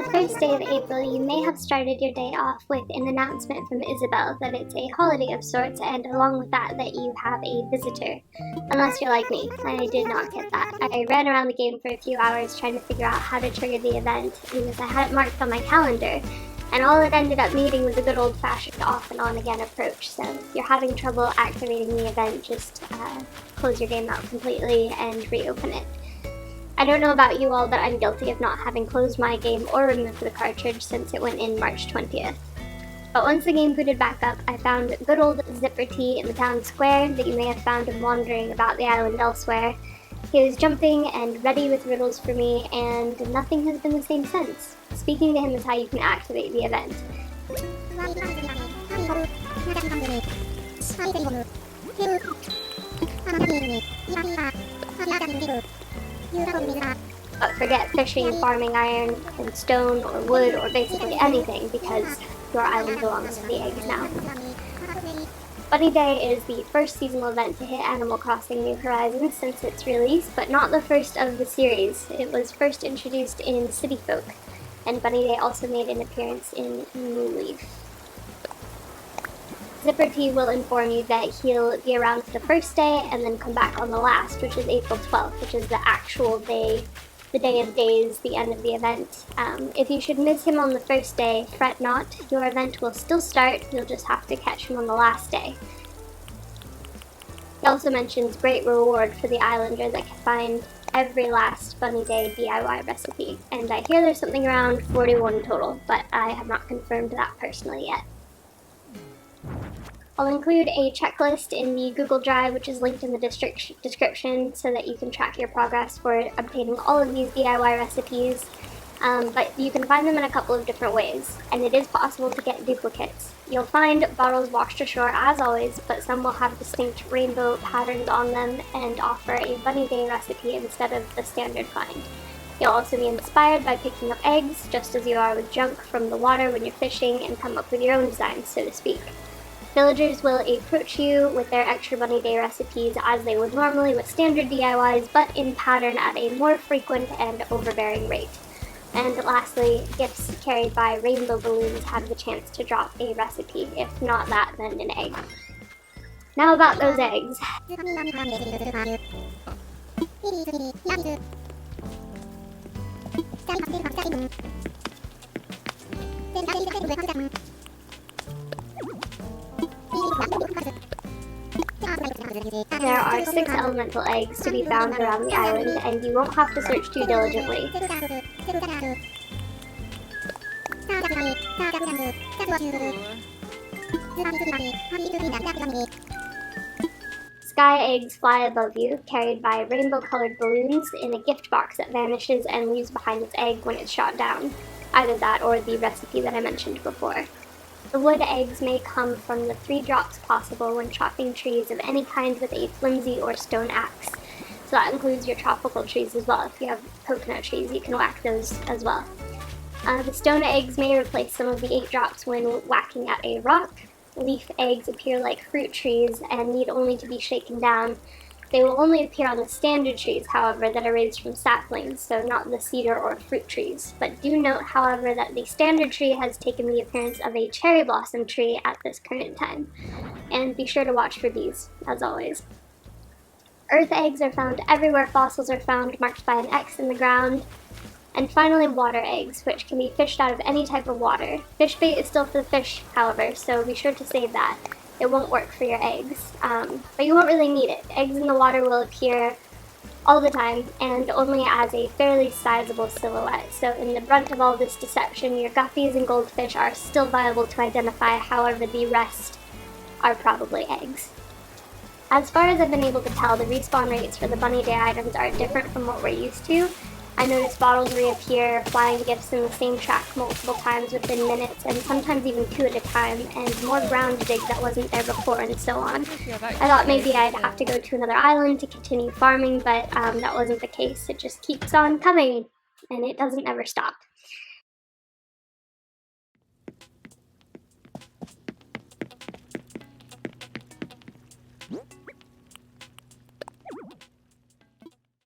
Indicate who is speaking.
Speaker 1: the first day of April, you may have started your day off with an announcement from Isabel that it's a holiday of sorts, and along with that you have a visitor. Unless you're like me, I did not get that. I ran around the game for a few hours trying to figure out how to trigger the event because I had it marked on my calendar, and all it ended up needing was a good old-fashioned off and on again approach. So if you're having trouble activating the event, just close your game out completely and reopen it. I don't know about you all, but I'm guilty of not having closed my game or removed the cartridge since it went in March 20th. But once the game booted back up, I found good old Zipper T in the town square that you may have found him wandering about the island elsewhere. He was jumping and ready with riddles for me, and nothing has been the same since. Speaking to him is how you can activate the event. But forget fishing, farming iron, and stone, or wood, or basically anything, because your island belongs to the eggs now. Bunny Day is the first seasonal event to hit Animal Crossing New Horizons since its release, but not the first of the series. It was first introduced in City Folk, and Bunny Day also made an appearance in New Leaf. Zipper T will inform you that he'll be around for the first day and then come back on the last, which is April 12th, which is the actual day, the day of days, the end of the event. If you should miss him on the first day, fret not, your event will still start, you'll just have to catch him on the last day. He also mentions great reward for the islander that can find every last Bunny Day DIY recipe, and I hear there's something around 41 total, but I have not confirmed that personally yet. I'll include a checklist in the Google Drive, which is linked in the description, so that you can track your progress for obtaining all of these DIY recipes, but you can find them in a couple of different ways, and it is possible to get duplicates. You'll find bottles washed ashore as always, but some will have distinct rainbow patterns on them and offer a Bunny Day recipe instead of the standard find. You'll also be inspired by picking up eggs, just as you are with junk from the water when you're fishing, and come up with your own designs, so to speak. Villagers will approach you with their extra Bunny Day recipes as they would normally with standard DIYs, but in pattern at a more frequent and overbearing rate. And lastly, gifts carried by rainbow balloons have the chance to drop a recipe, if not that, then an egg. Now about those eggs. There are 6 elemental eggs to be found around the island, and you won't have to search too diligently. Sky eggs fly above you, carried by rainbow-colored balloons in a gift box that vanishes and leaves behind its egg when it's shot down. Either that or the recipe that I mentioned before. The wood eggs may come from the 3 drops possible when chopping trees of any kind with a flimsy or stone axe. So that includes your tropical trees as well. If you have coconut trees, you can whack those as well. The stone eggs may replace some of the 8 drops when whacking at a rock. Leaf eggs appear like fruit trees and need only to be shaken down. They will only appear on the standard trees, however, that are raised from saplings, so not the cedar or fruit trees. But do note, however, that the standard tree has taken the appearance of a cherry blossom tree at this current time. And be sure to watch for these, as always. Earth eggs are found everywhere fossils are found, marked by an X in the ground. And finally, water eggs, which can be fished out of any type of water. Fish bait is still for the fish, however, so be sure to save that. It won't work for your eggs, but you won't really need it. Eggs in the water will appear all the time, and only as a fairly sizable silhouette. So in the brunt of all this deception, your guppies and goldfish are still viable to identify, however the rest are probably eggs. As far as I've been able to tell, the respawn rates for the Bunny Day items are different from what we're used to. I noticed bottles reappear, flying gifts in the same track multiple times within minutes, and sometimes even 2 at a time, and more ground dig that wasn't there before, and so on. I thought maybe I'd have to go to another island to continue farming, but that wasn't the case. It just keeps on coming, and it doesn't ever stop.